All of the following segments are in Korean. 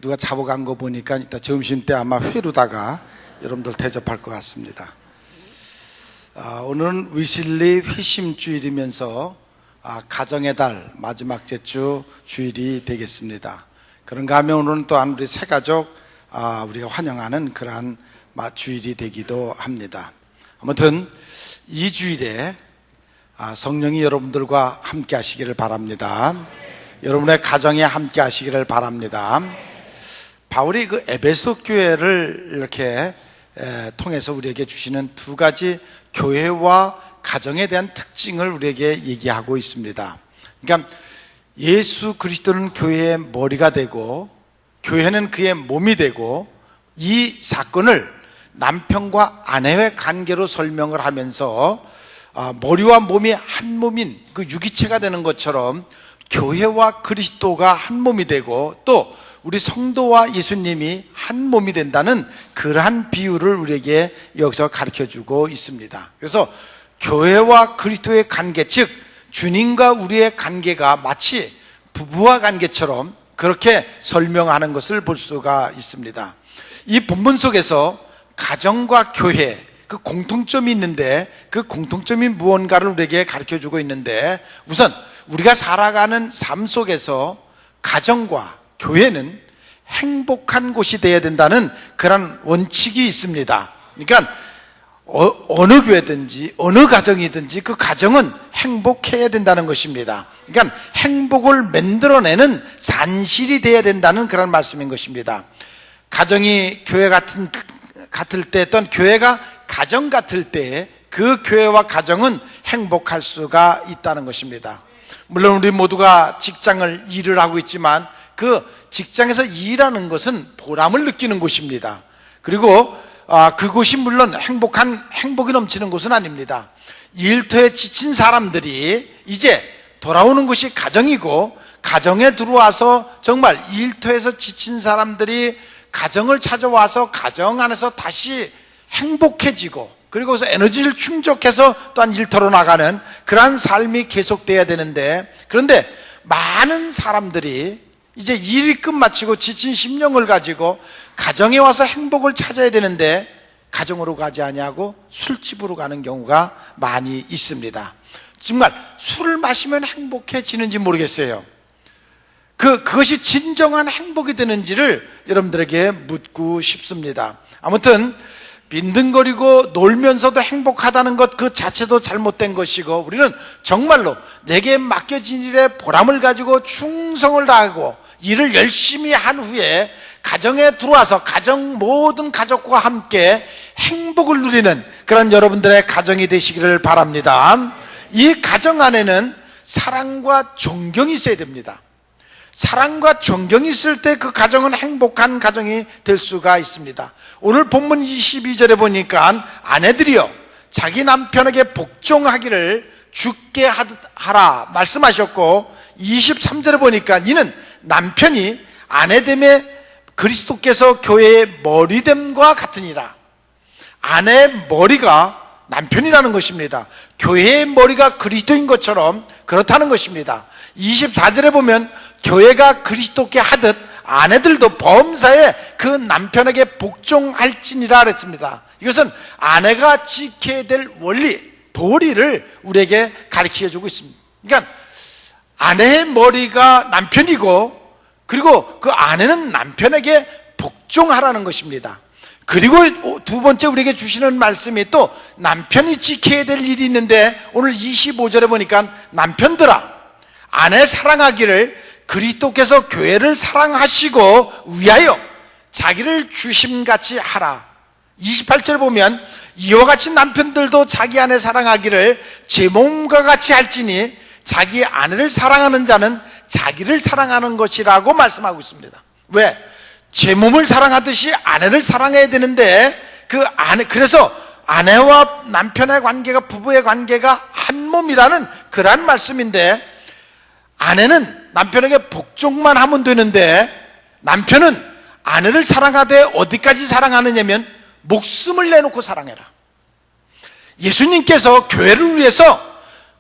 누가 잡아간 거 보니까 이따 점심때 아마 회로다가 여러분들 대접할 것 같습니다. 오늘은 위슬리 회심주일이면서 가정의 달 마지막 주 주일이 되겠습니다. 그런가 하면 오늘은 또한 우리 새 가족 우리가 환영하는 그러한 주일이 되기도 합니다. 아무튼 이 주일에 성령이 여러분들과 함께 하시기를 바랍니다. 여러분의 가정에 함께 하시기를 바랍니다. 바울이 그 에베소 교회를 이렇게 통해서 우리에게 주시는 두 가지 교회와 가정에 대한 특징을 우리에게 얘기하고 있습니다. 그러니까 예수 그리스도는 교회의 머리가 되고 교회는 그의 몸이 되고, 이 사건을 남편과 아내의 관계로 설명을 하면서 머리와 몸이 한 몸인 그 유기체가 되는 것처럼 교회와 그리스도가 한 몸이 되고, 또 우리 성도와 예수님이 한 몸이 된다는 그러한 비유를 우리에게 여기서 가르쳐주고 있습니다. 그래서 교회와 그리스도의 관계, 즉 주님과 우리의 관계가 마치 부부와 관계처럼 그렇게 설명하는 것을 볼 수가 있습니다. 이 본문 속에서 가정과 교회, 그 공통점이 있는데, 그 공통점이 무언가를 우리에게 가르쳐주고 있는데, 우선 우리가 살아가는 삶 속에서 가정과 교회는 행복한 곳이 되어야 된다는 그런 원칙이 있습니다. 그러니까 어느 교회든지 어느 가정이든지 그 가정은 행복해야 된다는 것입니다. 그러니까 행복을 만들어내는 산실이 되어야 된다는 그런 말씀인 것입니다. 가정이 교회 같을 때, 어떤 교회가 가정 같을 때 그 교회와 가정은 행복할 수가 있다는 것입니다. 물론 우리 모두가 일을 하고 있지만 그 직장에서 일하는 것은 보람을 느끼는 곳입니다. 그리고 그곳이 물론 행복이 넘치는 곳은 아닙니다. 일터에 지친 사람들이 이제 돌아오는 곳이 가정이고, 가정에 들어와서 정말 일터에서 지친 사람들이 가정을 찾아와서 가정 안에서 다시 행복해지고, 그리고서 에너지를 충족해서 또한 일터로 나가는 그러한 삶이 계속돼야 되는데, 그런데 많은 사람들이 이제 일이 끝마치고 지친 심령을 가지고 가정에 와서 행복을 찾아야 되는데 가정으로 가지 아니하고 술집으로 가는 경우가 많이 있습니다. 정말 술을 마시면 행복해지는지 모르겠어요. 그것이 진정한 행복이 되는지를 여러분들에게 묻고 싶습니다. 아무튼 빈둥거리고 놀면서도 행복하다는 것 그 자체도 잘못된 것이고, 우리는 정말로 내게 맡겨진 일에 보람을 가지고 충성을 다하고 일을 열심히 한 후에 가정에 들어와서 모든 가족과 함께 행복을 누리는 그런 여러분들의 가정이 되시기를 바랍니다. 이 가정 안에는 사랑과 존경이 있어야 됩니다. 사랑과 존경이 있을 때 그 가정은 행복한 가정이 될 수가 있습니다. 오늘 본문 22절에 보니까 아내들이여 자기 남편에게 복종하기를 주께 하라 말씀하셨고, 23절에 보니까 이는 남편이 아내됨에 그리스도께서 교회의 머리됨과 같으니라. 아내의 머리가 남편이라는 것입니다. 교회의 머리가 그리스도인 것처럼 그렇다는 것입니다. 24절에 보면 교회가 그리스도께 하듯 아내들도 범사에 그 남편에게 복종할지니라 그랬습니다. 이것은 아내가 지켜야 될 원리, 도리를 우리에게 가르쳐주고 있습니다. 그러니까 아내의 머리가 남편이고, 그리고 그 아내는 남편에게 복종하라는 것입니다. 그리고 두 번째 우리에게 주시는 말씀이 또 남편이 지켜야 될 일이 있는데, 오늘 25절에 보니까 남편들아 아내 사랑하기를 그리스도께서 교회를 사랑하시고 위하여 자기를 주심같이 하라. 28절에 보면 이와 같이 남편들도 자기 아내 사랑하기를 제 몸과 같이 할지니 자기 아내를 사랑하는 자는 자기를 사랑하는 것이라고 말씀하고 있습니다. 왜? 제 몸을 사랑하듯이 아내를 사랑해야 되는데, 그래서 아내와 남편의 관계가, 부부의 관계가 한 몸이라는 그러한 말씀인데, 아내는 남편에게 복종만 하면 되는데 남편은 아내를 사랑하되 어디까지 사랑하느냐면 목숨을 내놓고 사랑해라. 예수님께서 교회를 위해서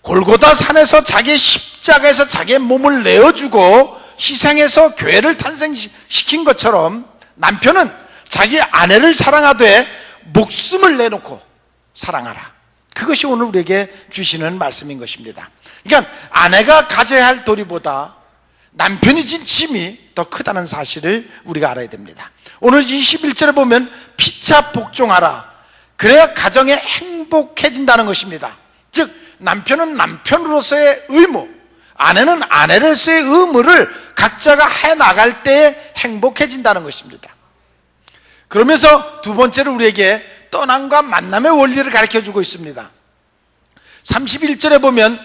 골고다 산에서 자기 십자가에서 자기의 몸을 내어주고 희생해서 교회를 탄생시킨 것처럼 남편은 자기 아내를 사랑하되 목숨을 내놓고 사랑하라. 그것이 오늘 우리에게 주시는 말씀인 것입니다. 그러니까 아내가 가져야 할 도리보다 남편이 진 짐이 더 크다는 사실을 우리가 알아야 됩니다. 오늘 21절에 보면 피차 복종하라. 그래야 가정이 행복해진다는 것입니다. 즉 남편은 남편으로서의 의무, 아내는 아내로서의 의무를 각자가 해나갈 때 행복해진다는 것입니다. 그러면서 두 번째로 우리에게 떠남과 만남의 원리를 가르쳐주고 있습니다. 31절에 보면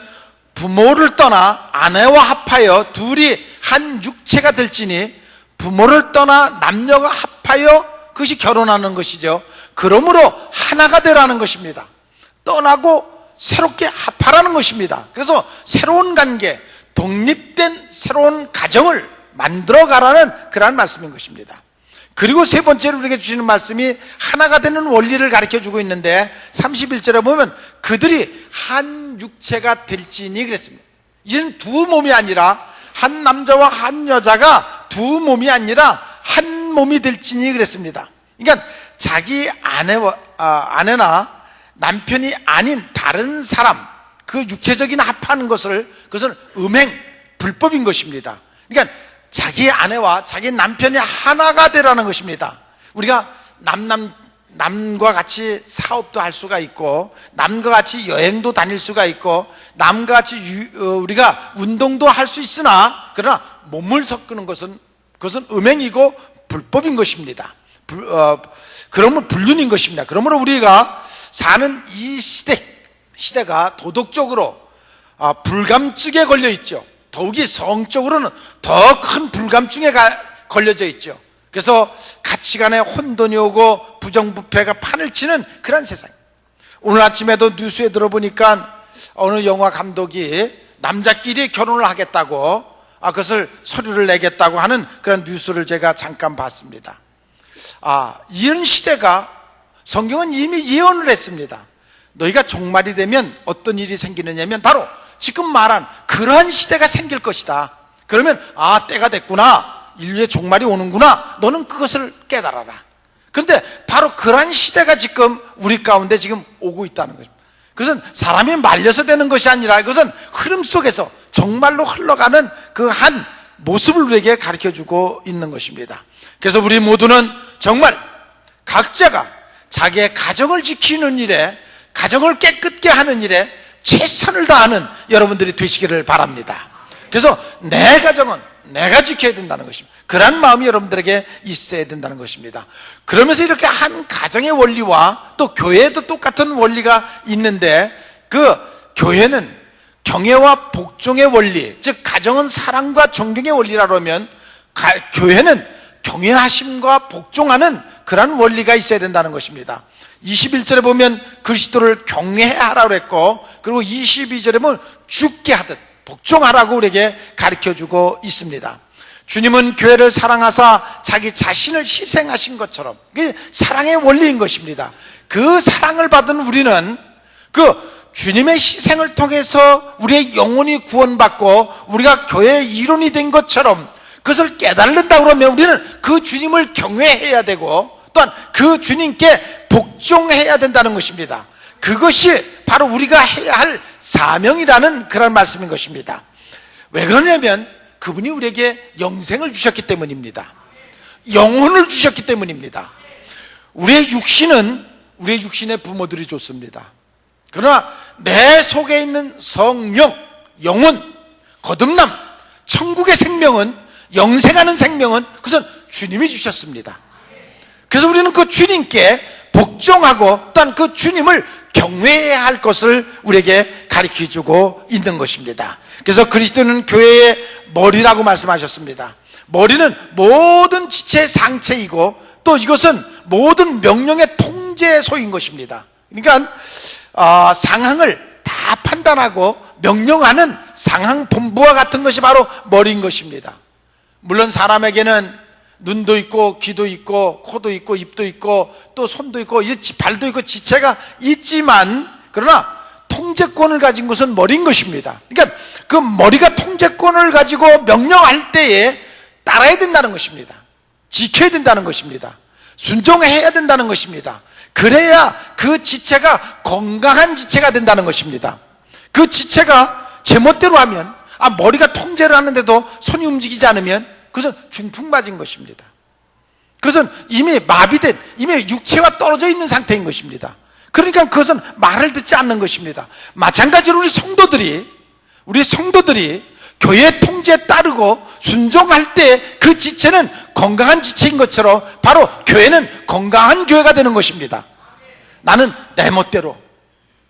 부모를 떠나 아내와 합하여 둘이 한 육체가 될지니, 부모를 떠나 남녀가 합하여 그것이 결혼하는 것이죠. 그러므로 하나가 되라는 것입니다. 떠나고 새롭게 합하라는 것입니다. 그래서 새로운 관계, 독립된 새로운 가정을 만들어가라는 그러한 말씀인 것입니다. 그리고 세 번째로 우리에게 주시는 말씀이 하나가 되는 원리를 가르쳐주고 있는데 31절에 보면 그들이 한 육체가 될지니 그랬습니다. 이는 두 몸이 아니라, 한 남자와 한 여자가 두 몸이 아니라 한 몸이 될지니 그랬습니다. 그러니까 자기 아내나 남편이 아닌 다른 사람, 그 육체적인 합하는 그것을 음행, 불법인 것입니다. 그러니까 자기 아내와 자기 남편이 하나가 되라는 것입니다. 우리가 남과 같이 사업도 할 수가 있고, 남과 같이 여행도 다닐 수가 있고, 남과 같이 우리가 운동도 할 수 있으나, 그러나 몸을 섞는 것은 음행이고 불법인 것입니다. 그러면 불륜인 것입니다. 그러므로 우리가 사는 이 시대가 도덕적으로 불감증에 걸려 있죠. 더욱이 성적으로는 더 큰 불감증에 걸려져 있죠. 그래서 가치관에 혼돈이 오고 부정부패가 판을 치는 그런 세상. 오늘 아침에도 뉴스에 들어보니까 어느 영화 감독이 남자끼리 결혼을 하겠다고, 그것을 서류를 내겠다고 하는 그런 뉴스를 제가 잠깐 봤습니다. 이런 시대가, 성경은 이미 예언을 했습니다. 너희가 종말이 되면 어떤 일이 생기느냐면 바로 지금 말한 그러한 시대가 생길 것이다. 그러면 때가 됐구나, 인류의 종말이 오는구나, 너는 그것을 깨달아라. 그런데 바로 그러한 시대가 지금 우리 가운데 지금 오고 있다는 거죠. 그것은 사람이 말려서 되는 것이 아니라 그것은 흐름 속에서 정말로 흘러가는 그 한 모습을 우리에게 가르쳐주고 있는 것입니다. 그래서 우리 모두는 정말 각자가 자기의 가정을 지키는 일에, 가정을 깨끗게 하는 일에 최선을 다하는 여러분들이 되시기를 바랍니다. 그래서 내 가정은 내가 지켜야 된다는 것입니다. 그런 마음이 여러분들에게 있어야 된다는 것입니다. 그러면서 이렇게 한 가정의 원리와 또 교회에도 똑같은 원리가 있는데, 그 교회는 경애와 복종의 원리, 즉 가정은 사랑과 존경의 원리라고 하면 교회는 경외하심과 복종하는 그런 원리가 있어야 된다는 것입니다. 21절에 보면 그리스도를 경외하라고 했고, 그리고 22절에 보면 죽게 하듯 복종하라고 우리에게 가르쳐주고 있습니다. 주님은 교회를 사랑하사 자기 자신을 희생하신 것처럼, 그게 사랑의 원리인 것입니다. 그 사랑을 받은 우리는 그 주님의 희생을 통해서 우리의 영혼이 구원받고 우리가 교회의 일원이 된 것처럼 그것을 깨달는다 그러면 우리는 그 주님을 경외해야 되고, 또한 그 주님께 복종해야 된다는 것입니다. 그것이 바로 우리가 해야 할 사명이라는 그런 말씀인 것입니다. 왜 그러냐면 그분이 우리에게 영생을 주셨기 때문입니다. 영혼을 주셨기 때문입니다. 우리의 육신의 부모들이 좋습니다. 그러나 내 속에 있는 성령, 영혼, 거듭남, 천국의 생명은, 영생하는 생명은 그것은 주님이 주셨습니다. 그래서 우리는 그 주님께 복종하고 또한 그 주님을 경외해야 할 것을 우리에게 가르쳐주고 있는 것입니다. 그래서 그리스도는 교회의 머리라고 말씀하셨습니다. 머리는 모든 지체의 상체이고 또 이것은 모든 명령의 통제소인 것입니다. 그러니까 상황을 다 판단하고 명령하는 상황본부와 같은 것이 바로 머리인 것입니다. 물론 사람에게는 눈도 있고 귀도 있고 코도 있고 입도 있고 또 손도 있고 발도 있고 지체가 있지만, 그러나 통제권을 가진 것은 머리인 것입니다. 그러니까 그 머리가 통제권을 가지고 명령할 때에 따라야 된다는 것입니다. 지켜야 된다는 것입니다. 순종해야 된다는 것입니다. 그래야 그 지체가 건강한 지체가 된다는 것입니다. 그 지체가 제멋대로 하면, 머리가 통제를 하는데도 손이 움직이지 않으면 그것은 중풍 맞은 것입니다. 그것은 이미 마비된, 이미 육체와 떨어져 있는 상태인 것입니다. 그러니까 그것은 말을 듣지 않는 것입니다. 마찬가지로 우리 성도들이 교회의 통제에 따르고 순종할 때 그 지체는 건강한 지체인 것처럼 바로 교회는 건강한 교회가 되는 것입니다. 나는 내 멋대로,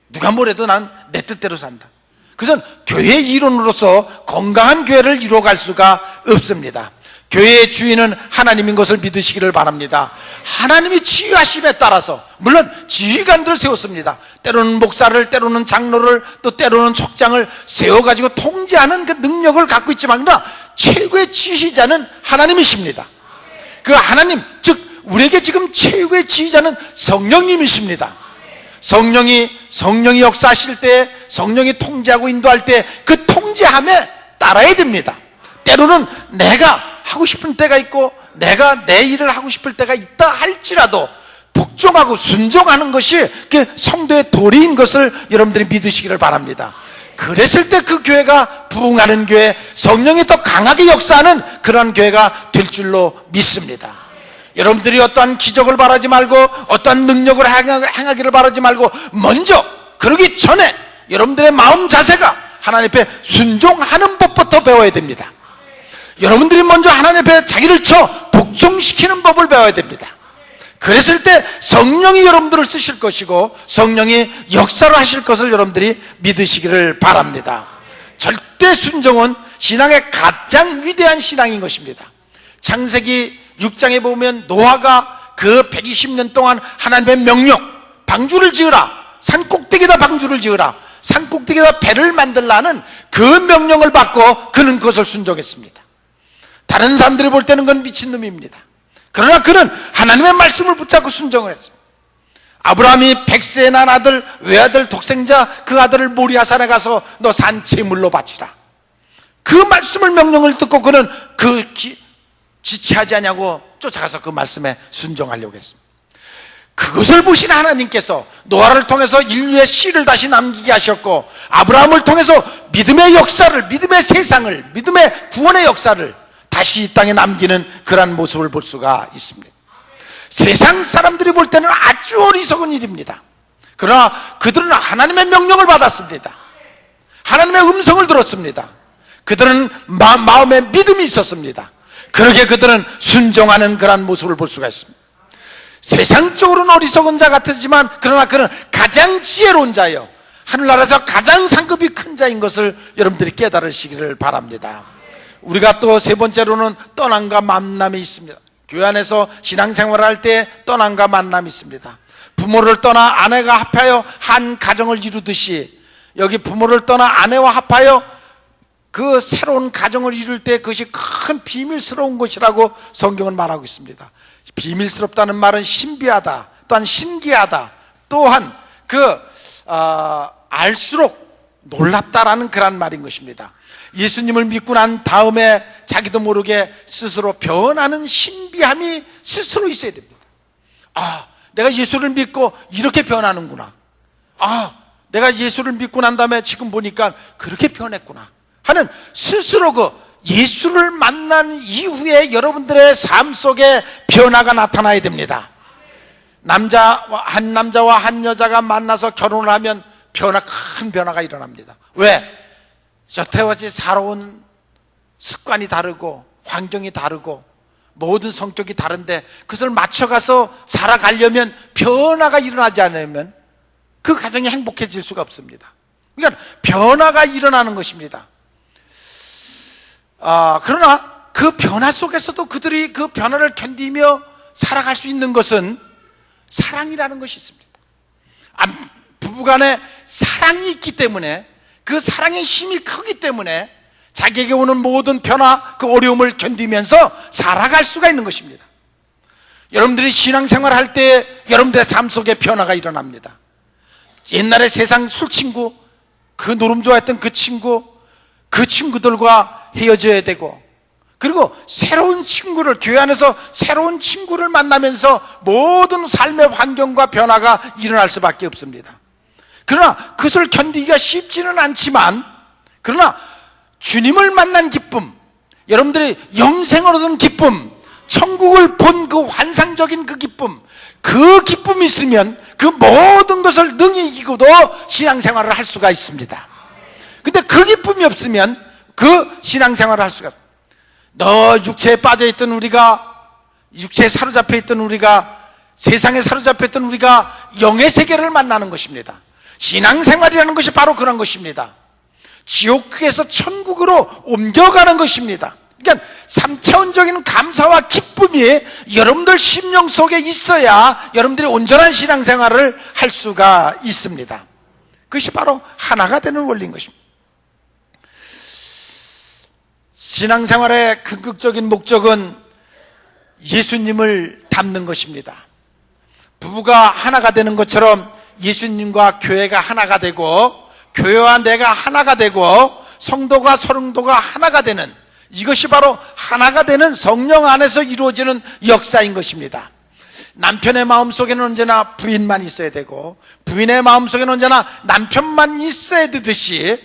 누가 뭐래도 난 내 뜻대로 산다. 그것은 교회의 이론으로서 건강한 교회를 이루어갈 수가 없습니다. 교회의 주인은 하나님인 것을 믿으시기를 바랍니다. 하나님이 지휘하심에 따라서, 물론 지휘관들을 세웠습니다. 때로는 목사를, 때로는 장로를, 또 때로는 족장을 세워가지고 통제하는 그 능력을 갖고 있지만, 그러나 최고의 지휘자는 하나님이십니다. 그 하나님, 즉 우리에게 지금 최고의 지휘자는 성령님이십니다. 성령이 역사하실 때, 성령이 통제하고 인도할 때 그 통제함에 따라야 됩니다. 때로는 내가 하고 싶은 때가 있고 내가 내 일을 하고 싶을 때가 있다 할지라도 복종하고 순종하는 것이 그 성도의 도리인 것을 여러분들이 믿으시기를 바랍니다. 그랬을 때 그 교회가 부흥하는 교회, 성령이 더 강하게 역사하는 그런 교회가 될 줄로 믿습니다. 여러분들이 어떠한 기적을 바라지 말고 어떠한 능력을 행하기를 바라지 말고 먼저, 그러기 전에 여러분들의 마음 자세가 하나님 앞에 순종하는 법부터 배워야 됩니다. 여러분들이 먼저 하나님 앞에 자기를 복종시키는 법을 배워야 됩니다. 그랬을 때 성령이 여러분들을 쓰실 것이고 성령이 역사를 하실 것을 여러분들이 믿으시기를 바랍니다. 절대 순종은 신앙의 가장 위대한 신앙인 것입니다. 창세기 6장에 보면 노아가 그 120년 동안 하나님의 명령, 방주를 지으라, 산 꼭대기에다 방주를 지으라, 산 꼭대기에다 배를 만들라는 그 명령을 받고 그는 그것을 순종했습니다. 다른 사람들이 볼 때는 그건 미친놈입니다. 그러나 그는 하나님의 말씀을 붙잡고 순종을 했습니다. 아브라함이 100세에 난 아들, 외아들, 독생자, 그 아들을 모리아산에 가서 너 산 제물로 바치라. 그 말씀을, 명령을 듣고 그는 지체하지 않냐고 쫓아가서 그 말씀에 순종하려고 했습니다. 그것을 보신 하나님께서 노아를 통해서 인류의 씨를 다시 남기게 하셨고, 아브라함을 통해서 믿음의 역사를, 믿음의 세상을, 믿음의 구원의 역사를 다시 이 땅에 남기는 그러한 모습을 볼 수가 있습니다. 세상 사람들이 볼 때는 아주 어리석은 일입니다. 그러나 그들은 하나님의 명령을 받았습니다. 하나님의 음성을 들었습니다. 그들은 마음에 믿음이 있었습니다. 그러게 그들은 순종하는 그러한 모습을 볼 수가 있습니다. 세상적으로는 어리석은 자 같지만 그러나 그는 가장 지혜로운 자예요. 하늘나라에서 가장 상급이 큰 자인 것을 여러분들이 깨달으시기를 바랍니다. 우리가 또 세 번째로는 떠남과 만남이 있습니다. 교회 안에서 신앙생활을 할 때 떠남과 만남이 있습니다. 부모를 떠나 아내가 합하여 한 가정을 이루듯이 여기 부모를 떠나 아내와 합하여 그 새로운 가정을 이룰 때 그것이 큰 비밀스러운 것이라고 성경은 말하고 있습니다. 비밀스럽다는 말은 신비하다, 또한 신기하다, 또한 알수록 놀랍다라는 그런 말인 것입니다. 예수님을 믿고 난 다음에 자기도 모르게 스스로 변하는 신비함이 스스로 있어야 됩니다. 내가 예수를 믿고 이렇게 변하는구나. 내가 예수를 믿고 난 다음에 지금 보니까 그렇게 변했구나 하는 스스로 예수를 만난 이후에 여러분들의 삶 속에 변화가 나타나야 됩니다. 한 남자와 한 여자가 만나서 결혼을 하면 큰 변화가 일어납니다. 왜? 여태까지 살아온 습관이 다르고 환경이 다르고 모든 성격이 다른데 그것을 맞춰가서 살아가려면 변화가 일어나지 않으면 그 가정이 행복해질 수가 없습니다. 그러니까 변화가 일어나는 것입니다. 그러나 그 변화 속에서도 그들이 그 변화를 견디며 살아갈 수 있는 것은 사랑이라는 것이 있습니다. 부부간에 사랑이 있기 때문에, 그 사랑의 힘이 크기 때문에 자기에게 오는 모든 변화, 그 어려움을 견디면서 살아갈 수가 있는 것입니다. 여러분들이 신앙생활 할 때 여러분들의 삶 속에 변화가 일어납니다. 옛날에 세상 술친구, 그 노름 좋아했던 그 친구들과 헤어져야 되고, 그리고 새로운 친구를, 교회 안에서 새로운 친구를 만나면서 모든 삶의 환경과 변화가 일어날 수밖에 없습니다. 그러나 그것을 견디기가 쉽지는 않지만, 그러나 주님을 만난 기쁨, 여러분들이 영생을 얻은 기쁨, 천국을 본 그 환상적인 그 기쁨이 있으면 그 모든 것을 능히 이기고도 신앙생활을 할 수가 있습니다. 근데 그 기쁨이 없으면 그 신앙생활을 할 수가 없습니다. 너 육체에 빠져있던 우리가, 육체에 사로잡혀 있던 우리가, 세상에 사로잡혀 있던 우리가 영의 세계를 만나는 것입니다. 신앙생활이라는 것이 바로 그런 것입니다. 지옥에서 천국으로 옮겨가는 것입니다. 그러니까 3차원적인 감사와 기쁨이 여러분들 심령 속에 있어야 여러분들이 온전한 신앙생활을 할 수가 있습니다. 그것이 바로 하나가 되는 원리인 것입니다. 신앙생활의 근극적인 목적은 예수님을 닮는 것입니다. 부부가 하나가 되는 것처럼 예수님과 교회가 하나가 되고, 교회와 내가 하나가 되고, 성도가 성도가 하나가 되는, 이것이 바로 하나가 되는 성령 안에서 이루어지는 역사인 것입니다. 남편의 마음속에는 언제나 부인만 있어야 되고, 부인의 마음속에는 언제나 남편만 있어야 되듯이,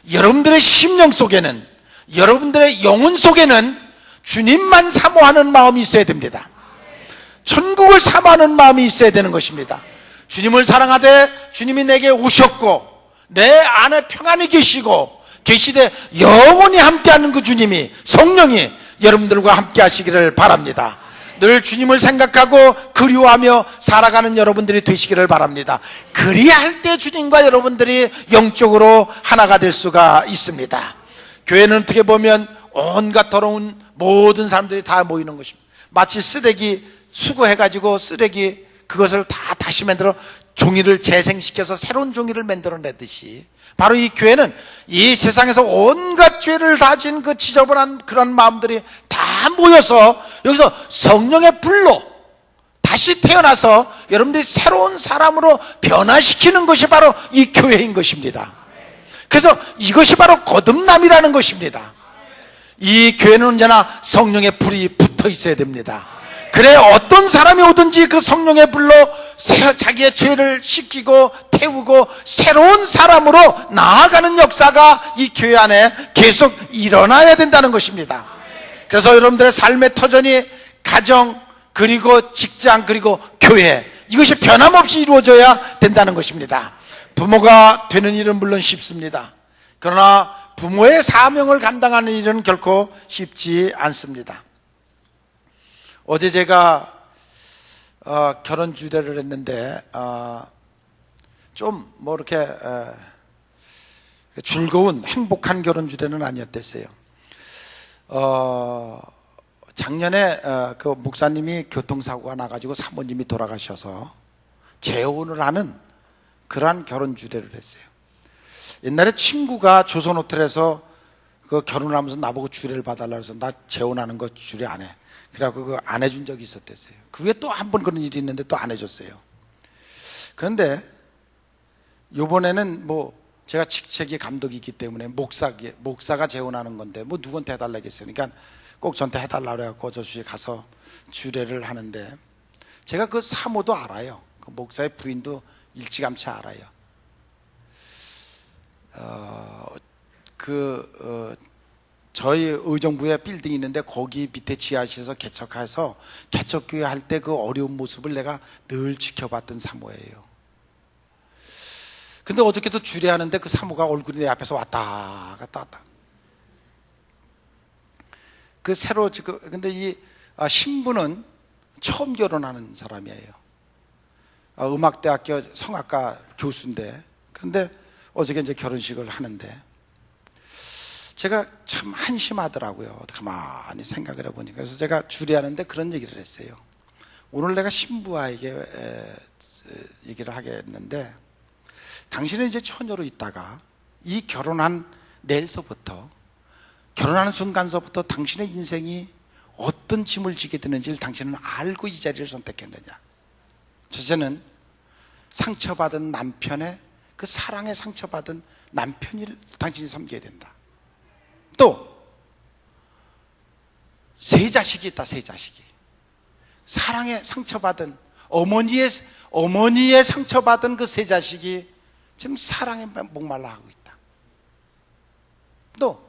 여러분들의 심령 속에는, 여러분들의 영혼 속에는 주님만 사모하는 마음이 있어야 됩니다. 천국을 사모하는 마음이 있어야 되는 것입니다. 주님을 사랑하되 주님이 내게 오셨고 내 안에 평안히 계시되 영원히 함께하는 그 주님이, 성령이 여러분들과 함께 하시기를 바랍니다. 늘 주님을 생각하고 그리워하며 살아가는 여러분들이 되시기를 바랍니다. 그리할 때 주님과 여러분들이 영적으로 하나가 될 수가 있습니다. 교회는 어떻게 보면 온갖 더러운 모든 사람들이 다 모이는 것입니다. 마치 쓰레기 수거해가지고 쓰레기 그것을 다 다시 만들어 종이를 재생시켜서 새로운 종이를 만들어내듯이, 바로 이 교회는 이 세상에서 온갖 죄를 다진 그 지저분한 그런 마음들이 다 모여서 여기서 성령의 불로 다시 태어나서 여러분들이 새로운 사람으로 변화시키는 것이 바로 이 교회인 것입니다. 그래서 이것이 바로 거듭남이라는 것입니다. 이 교회는 언제나 성령의 불이 붙어 있어야 됩니다. 그래 어떤 사람이 오든지 그 성령의 불로 자기의 죄를 씻기고 태우고 새로운 사람으로 나아가는 역사가 이 교회 안에 계속 일어나야 된다는 것입니다. 그래서 여러분들의 삶의 터전이 가정, 그리고 직장, 그리고 교회, 이것이 변함없이 이루어져야 된다는 것입니다. 부모가 되는 일은 물론 쉽습니다. 그러나 부모의 사명을 감당하는 일은 결코 쉽지 않습니다. 어제 제가 결혼 주례를 했는데 좀 뭐 이렇게 즐거운 행복한 결혼 주례는 아니었댔어요. 작년에 그 목사님이 교통사고가 나가지고 사모님이 돌아가셔서 재혼을 하는 그러한 결혼 주례를 했어요. 옛날에 친구가 조선호텔에서 그 결혼하면서 나보고 주례를 봐달라고 해서 나 재혼하는 거 주례 안 해. 그래갖고 그거 안 해준 적이 있었댔어요. 그 후에 또 한 번 그런 일이 있는데 또 안 해줬어요. 그런데 요번에는 뭐 제가 직책이 감독이기 때문에 목사가 재혼하는 건데 뭐 누구한테 해달라겠어요. 그러니까 꼭 저한테 해달라고 해갖고 저 주에 가서 주례를 하는데, 제가 그 사모도 알아요. 그 목사의 부인도 일찌감치 알아요. 저희 의정부에 빌딩이 있는데 거기 밑에 지하실에서 개척해서 개척교회 할 때 그 어려운 모습을 내가 늘 지켜봤던 사모예요. 근데 어저께도 주례하는데 그 사모가 얼굴이 내 앞에서 왔다 갔다. 그 새로 지금, 근데 이 신부는 처음 결혼하는 사람이에요. 음악대학교 성악가 교수인데, 그런데 어저께 이제 결혼식을 하는데 제가 참 한심하더라고요. 가만히 생각을 해보니까. 그래서 제가 주례하는데 그런 얘기를 했어요. 오늘 내가 신부에게 얘기를 하겠는데, 당신은 이제 처녀로 있다가 이 결혼한 내일서부터, 결혼하는 순간서부터 당신의 인생이 어떤 짐을 지게 되는지를 당신은 알고 이 자리를 선택했느냐. 첫째는 상처받은 남편의 그 사랑에 상처받은 남편을 당신이 섬겨야 된다. 또 세 자식이 있다. 세 자식이 사랑에 상처받은 어머니의 상처받은 그 세 자식이 지금 사랑에 목말라 하고 있다. 또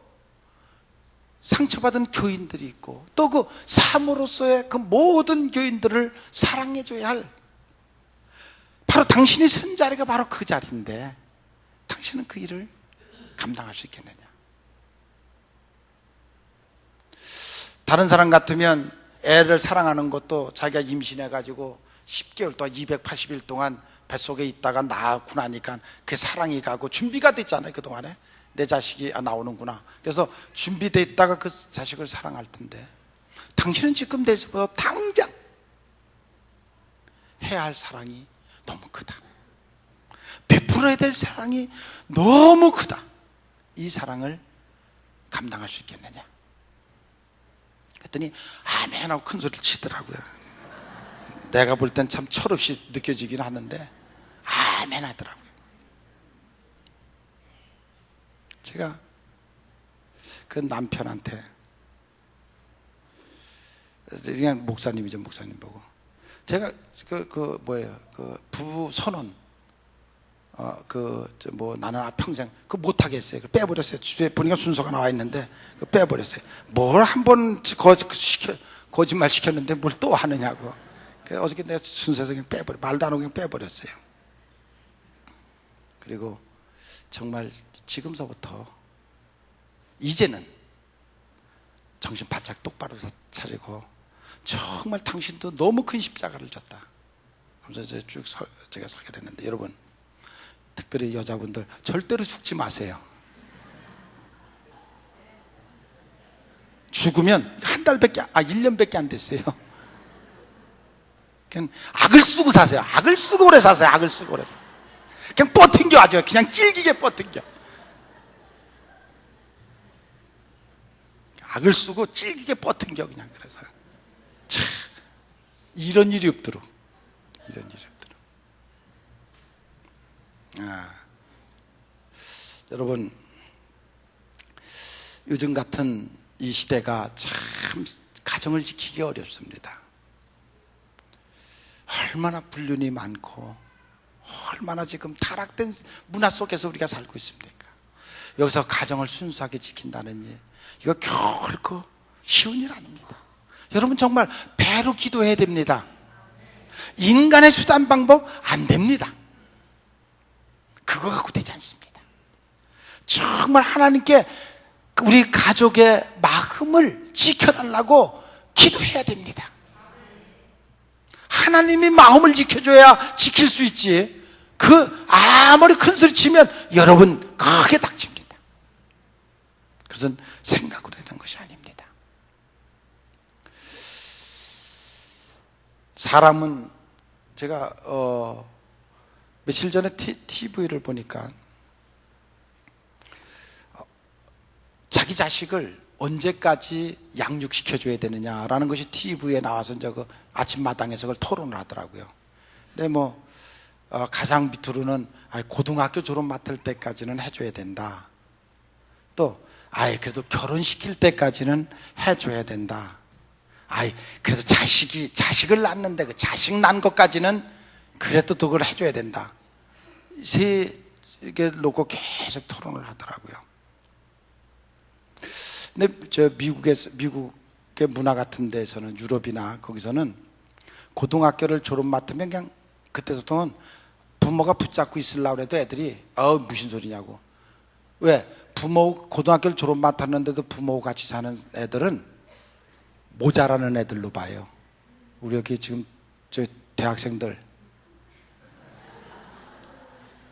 상처받은 교인들이 있고, 또 그 사모로서의 그 모든 교인들을 사랑해줘야 할, 바로 당신이 선 자리가 바로 그 자리인데 당신은 그 일을 감당할 수 있겠느냐? 다른 사람 같으면 애를 사랑하는 것도 자기가 임신해가지고 10개월 동안 280일 동안 뱃속에 있다가 낳고 나니까 그 사랑이 가고 준비가 됐잖아요. 그동안에 내 자식이 나오는구나, 그래서 준비돼 있다가 그 자식을 사랑할 텐데, 당신은 지금 내서부터 당장 해야 할 사랑이 너무 크다. 베풀어야 될 사랑이 너무 크다. 이 사랑을 감당할 수 있겠느냐? 그랬더니 아멘 하고 큰 소리를 치더라고요. 내가 볼 땐 참 철없이 느껴지긴 하는데 아멘 하더라고요. 제가 그 남편한테, 그냥 목사님이죠, 목사님 보고, 제가 그 부부 선언, 나는 평생 못하겠어요. 빼버렸어요. 주에 보니까 순서가 나와 있는데 빼버렸어요. 뭘 한 번 거짓말 시켰는데 뭘 또 하느냐고. 그래서 어저께 내가 순서에서 그냥 말도 안 하고 그냥 빼버렸어요. 그리고 정말 지금서부터 이제는 정신 바짝 똑바로 차리고, 정말 당신도 너무 큰 십자가를 졌다. 그래서 제가 설교를 했는데, 여러분 특별히 여자분들 절대로 죽지 마세요. 죽으면 한 달밖에 1년밖에 안 됐어요. 그냥 악을 쓰고 사세요. 악을 쓰고 오래 사세요. 악을 쓰고 오래 사세요. 그냥 뻗팅겨, 아주 그냥 찔기게 뻗팅겨. 악을 쓰고 찔기게 뻗팅겨 그냥. 그래서 참 이런 일이 없도록, 이런 일이 없도록. 여러분, 요즘 같은 이 시대가 참 가정을 지키기 어렵습니다. 얼마나 불륜이 많고 얼마나 지금 타락된 문화 속에서 우리가 살고 있습니까? 여기서 가정을 순수하게 지킨다는 일, 이거 결코 쉬운 일 아닙니다. 여러분 정말 배로 기도해야 됩니다. 인간의 수단 방법 안 됩니다. 그거 갖고 되지 않습니다. 정말 하나님께 우리 가족의 마음을 지켜달라고 기도해야 됩니다. 하나님이 마음을 지켜줘야 지킬 수 있지, 아무리 큰 소리 치면 여러분 크게 닥칩니다. 그것은 생각으로 되는 것이 아닙니다. 사람은, 제가 며칠 전에 TV를 보니까 자기 자식을 언제까지 양육시켜줘야 되느냐라는 것이 TV에 나와서 이제 그 아침마당에서 그걸 토론을 하더라고요. 근데 가장 밑으로는 고등학교 졸업 맡을 때까지는 해줘야 된다. 또 그래도 결혼시킬 때까지는 해줘야 된다. 그래도 자식을 낳는데 그 자식 난 것까지는 그래도 그걸 해줘야 된다. 세 개 놓고 계속 토론을 하더라고요. 근데 미국의 문화 같은 데서는, 유럽이나 거기서는 고등학교를 졸업 맡으면 그냥 그때부터는 부모가 붙잡고 있으려고 해도 애들이 무슨 소리냐고. 왜? 고등학교를 졸업 맡았는데도 부모가 같이 사는 애들은 모자라는 애들로 봐요. 우리 여기 지금 저 대학생들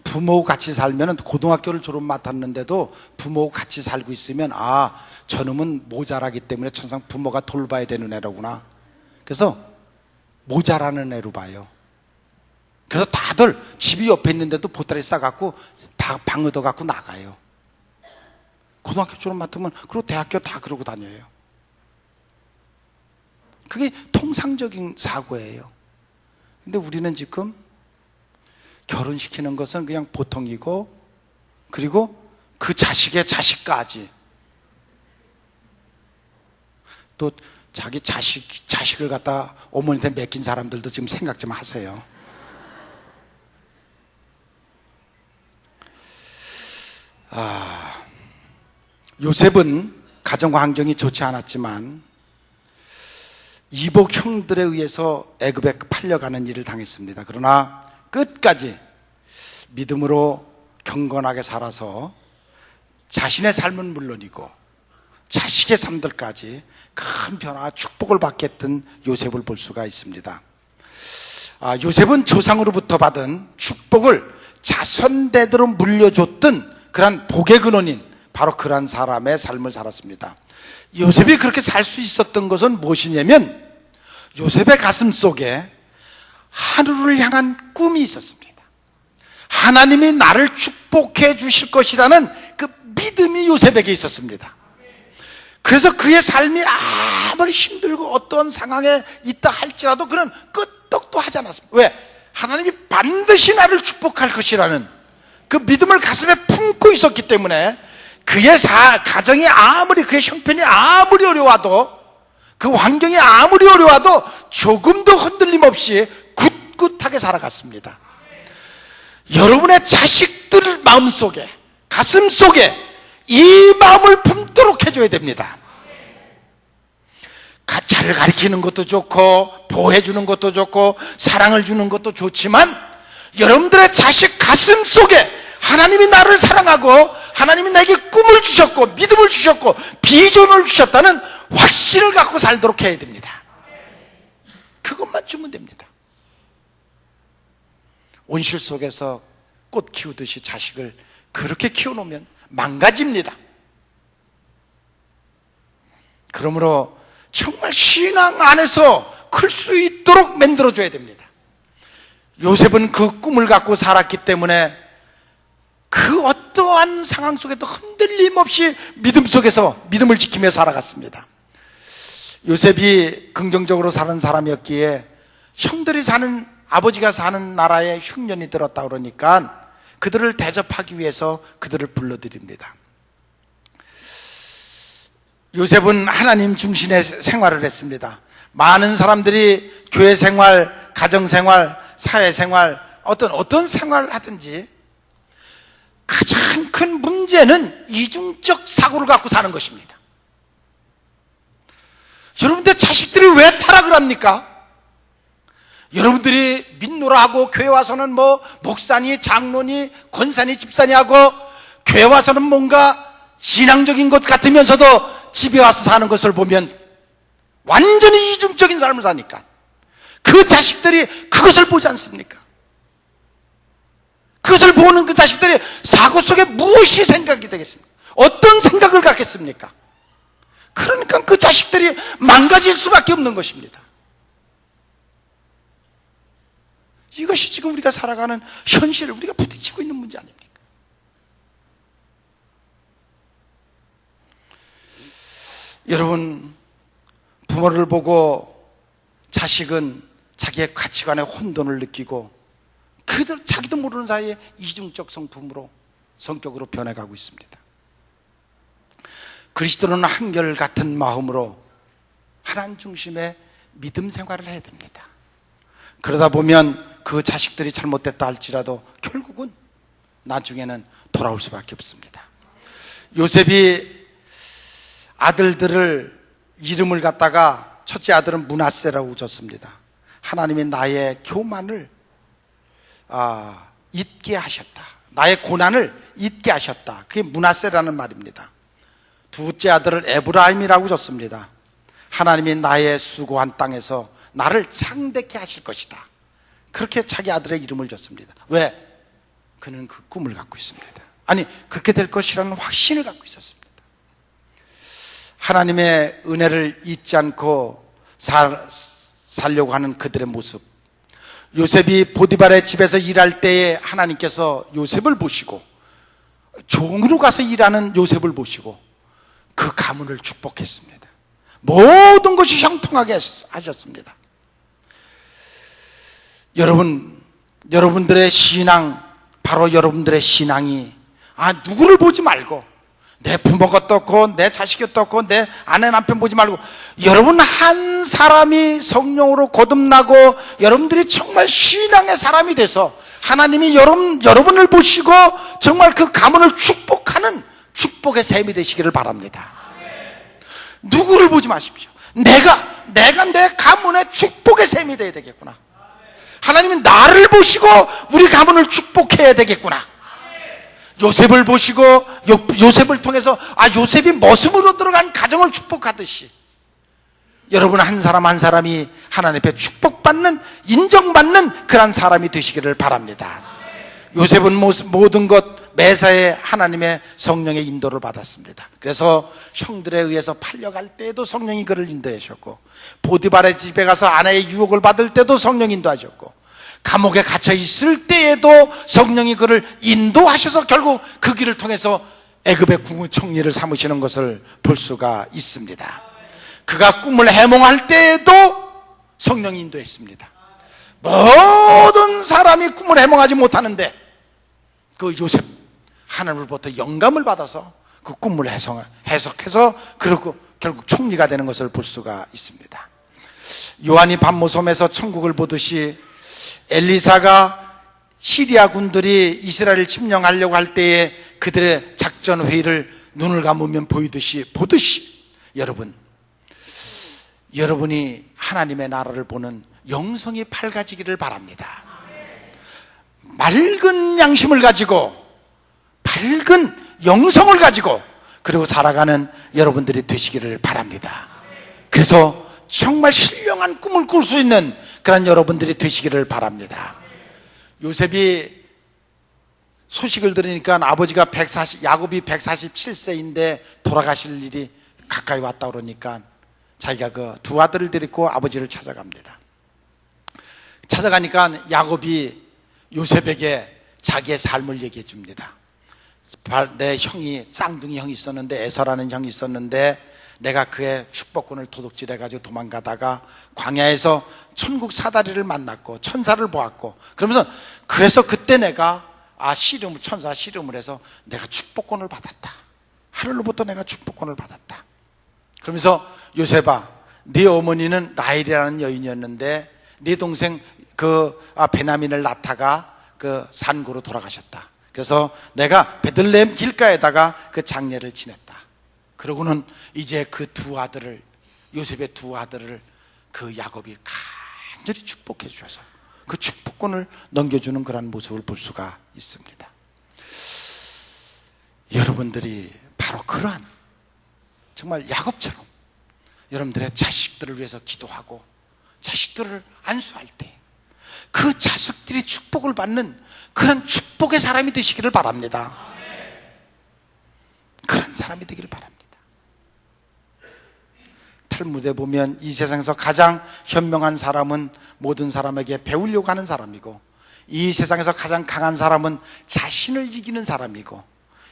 부모하고 같이 살면, 고등학교를 졸업 맡았는데도 부모하고 같이 살고 있으면 저놈은 모자라기 때문에 천상 부모가 돌봐야 되는 애로구나. 그래서 모자라는 애로 봐요. 그래서 다들 집이 옆에 있는데도 보따리 싸갖고 방 얻어갖고 나가요. 고등학교 졸업 맡으면, 그리고 대학교 다 그러고 다녀요. 그게 통상적인 사고예요. 근데 우리는 지금 결혼시키는 것은 그냥 보통이고, 그리고 그 자식의 자식까지, 또 자기 자식을 갖다 어머니한테 맡긴 사람들도 지금 생각 좀 하세요. 요셉은 가정 환경이 좋지 않았지만 이복 형들에 의해서 애굽에 팔려가는 일을 당했습니다. 그러나 끝까지 믿음으로 경건하게 살아서 자신의 삶은 물론이고 자식의 삶들까지 큰 변화와 축복을 받게 했던 요셉을 볼 수가 있습니다. 요셉은 조상으로부터 받은 축복을 자손대대로 물려줬던 그런 복의 근원인 바로 그런 사람의 삶을 살았습니다. 요셉이 그렇게 살 수 있었던 것은 무엇이냐면 요셉의 가슴 속에 하늘을 향한 꿈이 있었습니다. 하나님이 나를 축복해 주실 것이라는 그 믿음이 요셉에게 있었습니다. 그래서 그의 삶이 아무리 힘들고 어떤 상황에 있다 할지라도 그는 끄떡도 하지 않았습니다. 왜? 하나님이 반드시 나를 축복할 것이라는 그 믿음을 가슴에 품고 있었기 때문에 그의 가정이 아무리, 그의 형편이 아무리 어려워도, 그 환경이 아무리 어려워도 조금도 흔들림 없이 굳굳하게 살아갔습니다. 여러분의 자식들 마음속에, 가슴 속에 이 마음을 품도록 해줘야 됩니다. 잘 가르치는 것도 좋고 보호해주는 것도 좋고 사랑을 주는 것도 좋지만 여러분들의 자식 가슴 속에 하나님이 나를 사랑하고 하나님이 나에게 꿈을 주셨고 믿음을 주셨고 비전을 주셨다는 확신을 갖고 살도록 해야 됩니다. 그것만 주면 됩니다. 온실 속에서 꽃 키우듯이 자식을 그렇게 키워놓으면 망가집니다. 그러므로 정말 신앙 안에서 클 수 있도록 만들어줘야 됩니다. 요셉은 그 꿈을 갖고 살았기 때문에 그 어떠한 상황 속에도 흔들림 없이 믿음 속에서 믿음을 지키며 살아갔습니다. 요셉이 긍정적으로 사는 사람이었기에 형들이 사는, 아버지가 사는 나라에 흉년이 들었다 그러니까 그들을 대접하기 위해서 그들을 불러드립니다. 요셉은 하나님 중심의 생활을 했습니다. 많은 사람들이 교회 생활, 가정 생활, 사회 생활, 어떤 생활을 하든지 가장 큰 문제는 이중적 사고를 갖고 사는 것입니다. 여러분들 자식들이 왜 타락을 합니까? 여러분들이 믿노라 하고 교회 와서는 뭐 목사니 장로니 권사니 집사니 하고 교회 와서는 뭔가 신앙적인 것 같으면서도 집에 와서 사는 것을 보면 완전히 이중적인 삶을 사니까 그 자식들이 그것을 보지 않습니까? 그것을 보는 그 자식들이 사고 속에 무엇이 생각이 되겠습니까? 어떤 생각을 갖겠습니까? 그러니까 그 자식들이 망가질 수밖에 없는 것입니다. 이것이 지금 우리가 살아가는 현실을 우리가 부딪히고 있는 문제 아닙니까? 여러분, 부모를 보고 자식은 자기의 가치관에 혼돈을 느끼고 자기도 모르는 사이에 이중적 성격으로 변해가고 있습니다. 그리스도는 한결같은 마음으로 하나님 중심의 믿음 생활을 해야 됩니다. 그러다 보면 그 자식들이 잘못됐다 할지라도 결국은 나중에는 돌아올 수밖에 없습니다. 요셉이 아들들을 이름을 갖다가 첫째 아들은 므낫세라고 줬습니다. 하나님이 나의 교만을 잊게 하셨다. 나의 고난을 잊게 하셨다. 그게 므낫세라는 말입니다. 둘째 아들을 에브라임이라고 줬습니다. 하나님이 나의 수고한 땅에서 나를 창대케 하실 것이다. 그렇게 자기 아들의 이름을 줬습니다. 왜? 그는 그 꿈을 갖고 있습니다. 아니, 그렇게 될 것이라는 확신을 갖고 있었습니다. 하나님의 은혜를 잊지 않고 살려고 하는 그들의 모습, 요셉이 보디발의 집에서 일할 때에 하나님께서 요셉을 보시고 종으로 가서 일하는 요셉을 보시고 그 가문을 축복했습니다. 모든 것이 형통하게 하셨습니다. 여러분, 여러분들의 신앙, 바로 여러분들의 신앙이 누구를 보지 말고, 내 부모가 어떻고 내 자식이 어떻고 내 아내 남편 보지 말고 여러분 한 사람이 성령으로 거듭나고 여러분들이 정말 신앙의 사람이 돼서 하나님이 여러분을 보시고 정말 그 가문을 축복하는 축복의 셈이 되시기를 바랍니다. 누구를 보지 마십시오. 내가 내 가문의 축복의 셈이 돼야 되겠구나. 하나님은 나를 보시고 우리 가문을 축복해야 되겠구나. 요셉을 보시고 요셉을 통해서 요셉이 머슴으로 들어간 가정을 축복하듯이 여러분 한 사람 한 사람이 하나님 앞에 축복받는, 인정받는 그런 사람이 되시기를 바랍니다. 요셉은 모든 것 매사에 하나님의 성령의 인도를 받았습니다. 그래서 형들에 의해서 팔려갈 때에도 성령이 그를 인도해 주셨고, 보디발의 집에 가서 아내의 유혹을 받을 때도 성령 인도하셨고, 감옥에 갇혀 있을 때에도 성령이 그를 인도하셔서 결국 그 길을 통해서 애굽의 국무총리를 삼으시는 것을 볼 수가 있습니다. 그가 꿈을 해몽할 때에도 성령이 인도했습니다. 모든 사람이 꿈을 해몽하지 못하는데 그 요셉, 하나님으로부터 영감을 받아서 그 꿈을 해석해서 그리고 결국 총리가 되는 것을 볼 수가 있습니다. 요한이 밤모섬에서 천국을 보듯이 엘리사가 시리아 군들이 이스라엘을 침략하려고 할 때에 그들의 작전 회의를 눈을 감으면 보듯이 여러분이 하나님의 나라를 보는 영성이 밝아지기를 바랍니다. 맑은 양심을 가지고 밝은 영성을 가지고 그리고 살아가는 여러분들이 되시기를 바랍니다. 그래서 정말 신령한 꿈을 꿀 수 있는 그런 여러분들이 되시기를 바랍니다. 요셉이 소식을 들으니까 아버지가 야곱이 147세인데 돌아가실 일이 가까이 왔다 그러니까 자기가 그 두 아들을 데리고 아버지를 찾아갑니다. 찾아가니까 야곱이 요셉에게 자기의 삶을 얘기해 줍니다. 내 형이, 쌍둥이 형이 있었는데, 에서라는 형이 있었는데 내가 그의 축복권을 도둑질해가지고 도망가다가 광야에서 천국 사다리를 만났고 천사를 보았고, 그러면서 그래서 그때 내가 천사 씨름을 해서 내가 축복권을 받았다. 하늘로부터 내가 축복권을 받았다. 그러면서 요셉아, 네 어머니는 라헬이라는 여인이었는데 네 동생 베냐민을 낳다가 그 산고로 돌아가셨다. 그래서 내가 베들레헴 길가에다가 그 장례를 지냈다. 그러고는 이제 그 두 아들을, 요셉의 두 아들을 그 야곱이 간절히 축복해 주셔서 그 축복권을 넘겨주는 그런 모습을 볼 수가 있습니다. 여러분들이 바로 그러한 정말 야곱처럼 여러분들의 자식들을 위해서 기도하고 자식들을 안수할 때 그 자식들이 축복을 받는 그런 축복의 사람이 되시기를 바랍니다. 그런 사람이 되기를 바랍니다. 탈무드에 보면 이 세상에서 가장 현명한 사람은 모든 사람에게 배우려고 하는 사람이고, 이 세상에서 가장 강한 사람은 자신을 이기는 사람이고,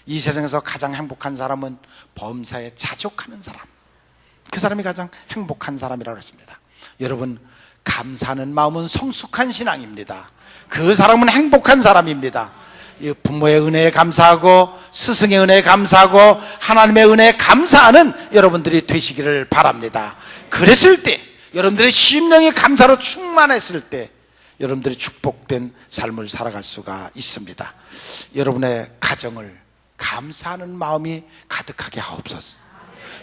이 세상에서 가장 행복한 사람은 범사에 자족하는 사람, 그 사람이 가장 행복한 사람이라고 했습니다. 여러분, 감사하는 마음은 성숙한 신앙입니다. 그 사람은 행복한 사람입니다. 부모의 은혜에 감사하고 스승의 은혜에 감사하고 하나님의 은혜에 감사하는 여러분들이 되시기를 바랍니다. 그랬을 때, 여러분들의 심령이 감사로 충만했을 때 여러분들이 축복된 삶을 살아갈 수가 있습니다. 여러분의 가정을 감사하는 마음이 가득하게 하옵소서.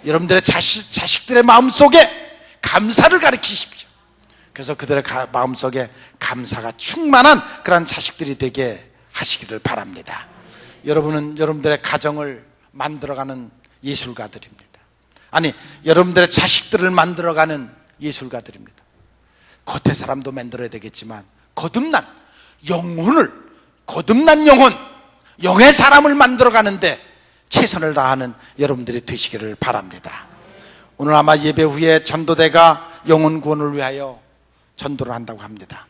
여러분들의 자식들의 마음속에 감사를 가르치십시오. 그래서 그들의 마음속에 감사가 충만한 그런 자식들이 되게 하시기를 바랍니다. 여러분은 여러분들의 가정을 만들어가는 예술가들입니다. 여러분들의 자식들을 만들어가는 예술가들입니다. 겉의 사람도 만들어야 되겠지만 거듭난 영혼, 영의 사람을 만들어가는데 최선을 다하는 여러분들이 되시기를 바랍니다. 오늘 아마 예배 후에 전도대가 영혼 구원을 위하여 전도를 한다고 합니다.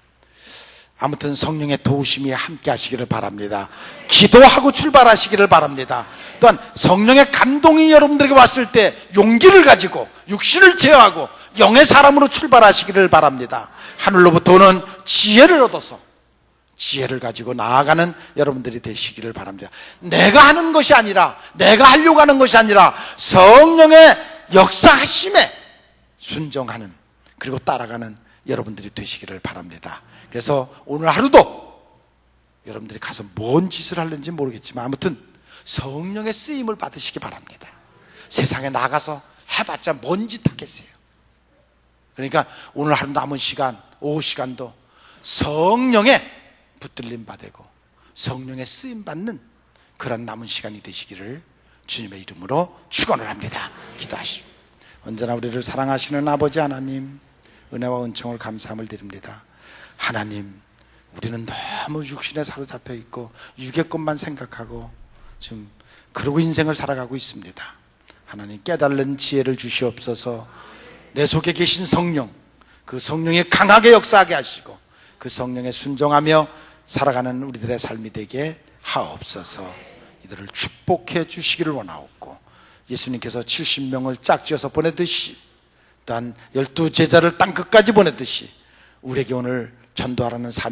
아무튼 성령의 도우심이 함께 하시기를 바랍니다. 기도하고 출발하시기를 바랍니다. 또한 성령의 감동이 여러분들에게 왔을 때 용기를 가지고 육신을 제어하고 영의 사람으로 출발하시기를 바랍니다. 하늘로부터 오는 지혜를 얻어서 지혜를 가지고 나아가는 여러분들이 되시기를 바랍니다. 내가 하는 것이 아니라, 내가 하려고 하는 것이 아니라 성령의 역사하심에 순종하는, 그리고 따라가는 여러분들이 되시기를 바랍니다. 그래서 오늘 하루도 여러분들이 가서 뭔 짓을 하는지 모르겠지만 아무튼 성령의 쓰임을 받으시기 바랍니다. 세상에 나가서 해봤자 뭔 짓 하겠어요. 그러니까 오늘 하루 남은 시간, 오후 시간도 성령의 붙들림 받고 성령의 쓰임 받는 그런 남은 시간이 되시기를 주님의 이름으로 축원을 합니다. 기도하십시오. 언제나 우리를 사랑하시는 아버지 하나님, 은혜와 은총을 감사함을 드립니다. 하나님, 우리는 너무 육신에 사로잡혀 있고 육의 것만 생각하고 지금 그러고 인생을 살아가고 있습니다. 하나님, 깨달는 지혜를 주시옵소서. 내 속에 계신 성령, 그 성령이 강하게 역사하게 하시고 그 성령에 순종하며 살아가는 우리들의 삶이 되게 하옵소서. 이들을 축복해 주시기를 원하옵고, 예수님께서 70명을 짝지어서 보내듯이 또한 12 제자를 땅끝까지 보내듯이 우리에게 오늘 전도하라는 삶